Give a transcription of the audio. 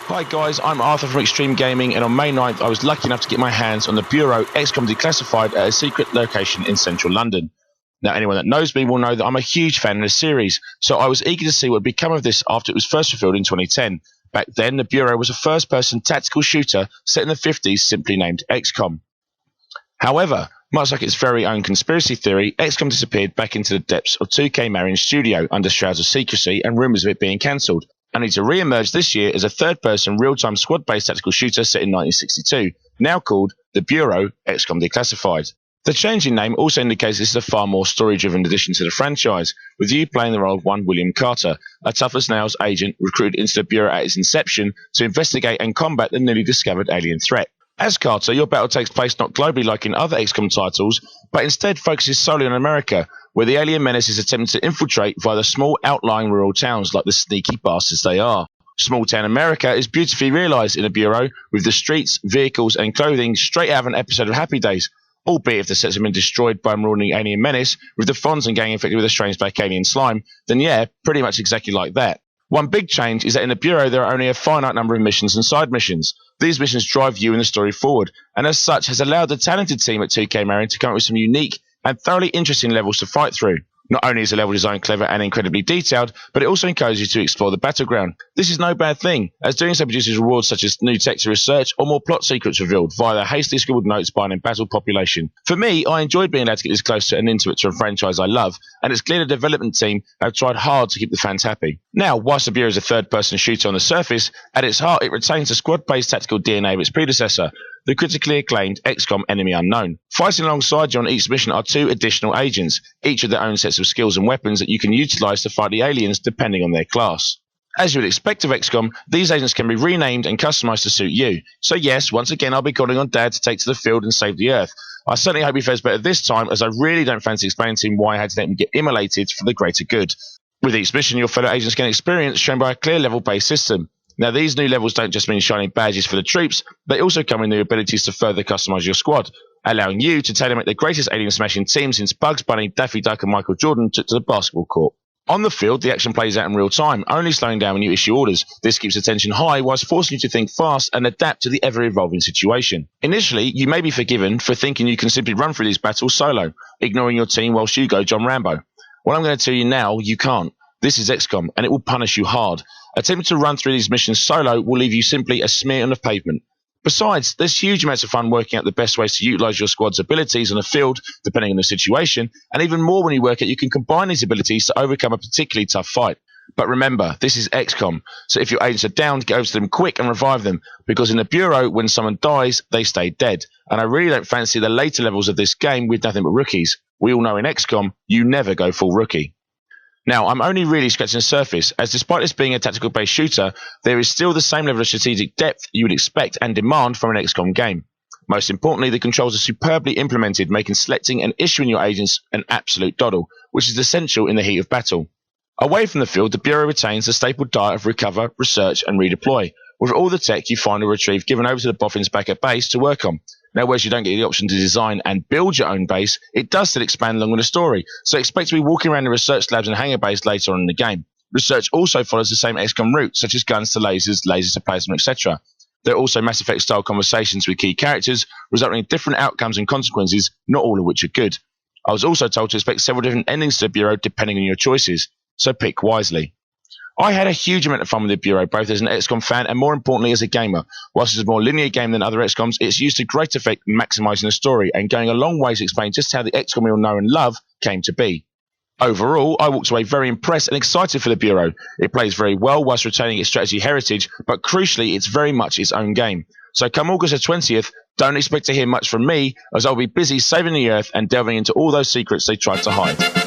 Hi guys, I'm Arthur from Extreme Gaming, and on May 9th I was lucky enough to get my hands on the Bureau XCOM Declassified at a secret location in central London. Now anyone that knows me will know that I'm a huge fan of the series, so I was eager to see what would become of this after it was first revealed in 2010. Back then, the Bureau was a first-person tactical shooter set in the 50s simply named XCOM. However, much like its very own conspiracy theory, XCOM disappeared back into the depths of 2K Marion's studio under shrouds of secrecy and rumours of it being cancelled, only to re-emerge this year as a third-person real-time squad-based tactical shooter set in 1962, now called the Bureau XCOM Declassified. The change in name also indicates this is a far more story-driven addition to the franchise, with you playing the role of one William Carter, a tough-as-nails agent recruited into the Bureau at its inception to investigate and combat the newly discovered alien threat. As Carter, your battle takes place not globally like in other XCOM titles, but instead focuses solely on America, where the alien menace is attempting to infiltrate via the small outlying rural towns like the sneaky bastards they are. Small town America is beautifully realised in a Bureau, with the streets, vehicles and clothing straight out of an episode of Happy Days, albeit if the sets have been destroyed by a marauding alien menace, with the Fonz and gang infected with a strange black alien slime, then yeah, pretty much exactly like that. One big change is that in the Bureau there are only a finite number of missions and side missions. These missions drive you and the story forward, and as such has allowed the talented team at 2K Marion to come up with some unique and thoroughly interesting levels to fight through. Not only is the level design clever and incredibly detailed, but it also encourages you to explore the battleground. This is no bad thing, as doing so produces rewards such as new tech to research or more plot secrets revealed via the hastily scribbled notes by an embattled population. For me, I enjoyed being able to get this close to and intimate to a franchise I love, and it's clear the development team have tried hard to keep the fans happy. Now, whilst the Bureau is a third-person shooter on the surface, at its heart it retains the squad-based tactical DNA of its predecessor, the critically acclaimed XCOM Enemy Unknown. Fighting alongside you on each mission are two additional agents, each with their own sets of skills and weapons that you can utilise to fight the aliens depending on their class. As you would expect of XCOM, these agents can be renamed and customised to suit you. So yes, once again I'll be calling on Dad to take to the field and save the Earth. I certainly hope he fares better this time, as I really don't fancy explaining to him why I had to let him get immolated for the greater good. With each mission, your fellow agents gain experience shown by a clear level-based system. Now, these new levels don't just mean shining badges for the troops, they also come with new abilities to further customise your squad, allowing you to tailor-make the greatest alien-smashing team since Bugs Bunny, Daffy Duck and Michael Jordan took to the basketball court. On the field, the action plays out in real time, only slowing down when you issue orders. This keeps attention high whilst forcing you to think fast and adapt to the ever-evolving situation. Initially, you may be forgiven for thinking you can simply run through these battles solo, ignoring your team whilst you go John Rambo. Well, I'm going to tell you now, you can't. This is XCOM, and it will punish you hard. Attempting to run through these missions solo will leave you simply a smear on the pavement. Besides, there's huge amounts of fun working out the best ways to utilise your squad's abilities on the field, depending on the situation, and even more when you work out you can combine these abilities to overcome a particularly tough fight. But remember, this is XCOM, so if your agents are down, get over to them quick and revive them, because in the Bureau, when someone dies, they stay dead, and I really don't fancy the later levels of this game with nothing but rookies. We all know in XCOM, you never go full rookie. Now, I'm only really scratching the surface, as despite this being a tactical-based shooter, there is still the same level of strategic depth you would expect and demand from an XCOM game. Most importantly, the controls are superbly implemented, making selecting and issuing your agents an absolute doddle, which is essential in the heat of battle. Away from the field, the Bureau retains the staple diet of recover, research and redeploy, with all the tech you find or retrieve given over to the boffins back at base to work on. Now, whereas you don't get the option to design and build your own base, it does still expand along with the story, so expect to be walking around the research labs and hangar base later on in the game. Research also follows the same XCOM route, such as guns to lasers, lasers to plasma, etc. There are also Mass Effect style conversations with key characters, resulting in different outcomes and consequences, not all of which are good. I was also told to expect several different endings to the Bureau depending on your choices, so pick wisely. I had a huge amount of fun with the Bureau, both as an XCOM fan and more importantly as a gamer. Whilst it's a more linear game than other XCOMs, it's used to great effect in maximising the story and going a long way to explain just how the XCOM we all know and love came to be. Overall, I walked away very impressed and excited for the Bureau. It plays very well whilst retaining its strategy heritage, but crucially it's very much its own game. So come August the 20th, don't expect to hear much from me, as I'll be busy saving the Earth and delving into all those secrets they tried to hide.